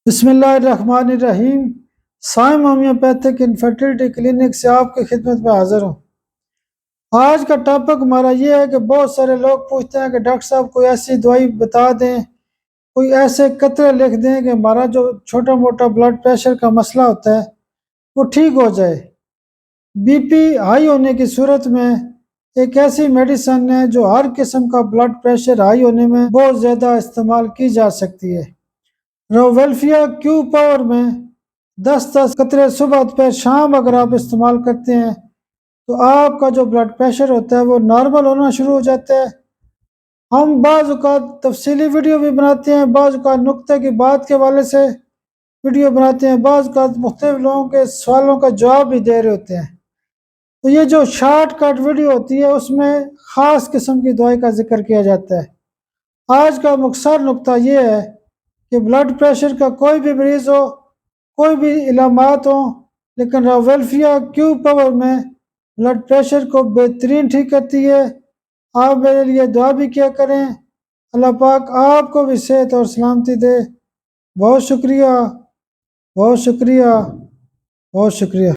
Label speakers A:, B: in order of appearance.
A: بسم اللہ الرحمن الرحیم۔ سائم ہومیوپیتھک انفرٹیلٹی کلینک سے آپ کی خدمت میں حاضر ہوں۔ آج کا ٹاپک ہمارا یہ ہے کہ بہت سارے لوگ پوچھتے ہیں کہ ڈاکٹر صاحب کوئی ایسی دوائی بتا دیں، کوئی ایسے قطرے لکھ دیں کہ ہمارا جو چھوٹا موٹا بلڈ پریشر کا مسئلہ ہوتا ہے وہ ٹھیک ہو جائے۔ بی پی ہائی ہونے کی صورت میں ایک ایسی میڈیسن ہے جو ہر قسم کا بلڈ پریشر ہائی ہونے میں بہت زیادہ استعمال کی جا سکتی ہے۔ روویلفیا کیو پاور میں 10 قطرے صبح دوپہر شام اگر آپ استعمال کرتے ہیں تو آپ کا جو بلڈ پریشر ہوتا ہے وہ نارمل ہونا شروع ہو جاتا ہے۔ ہم بعض اوقات تفصیلی ویڈیو بھی بناتے ہیں، بعض اوقات نقطے کی بات کے حوالے سے ویڈیو بناتے ہیں، بعض اوقات مختلف لوگوں کے سوالوں کا جواب بھی دے رہے ہوتے ہیں۔ تو یہ جو شارٹ کٹ ویڈیو ہوتی ہے اس میں خاص قسم کی دوائی کا ذکر کیا جاتا ہے۔ آج کا مختصر نقطہ یہ ہے کہ بلڈ پریشر کا کوئی بھی مریض ہو، کوئی بھی علامات ہوں، لیکن روویلفیا کیو پاور میں بلڈ پریشر کو بہترین ٹھیک کرتی ہے۔ آپ میرے لیے دعا بھی کیا کریں، اللہ پاک آپ کو بھی صحت اور سلامتی دے۔ بہت شکریہ، بہت شکریہ، بہت شکریہ۔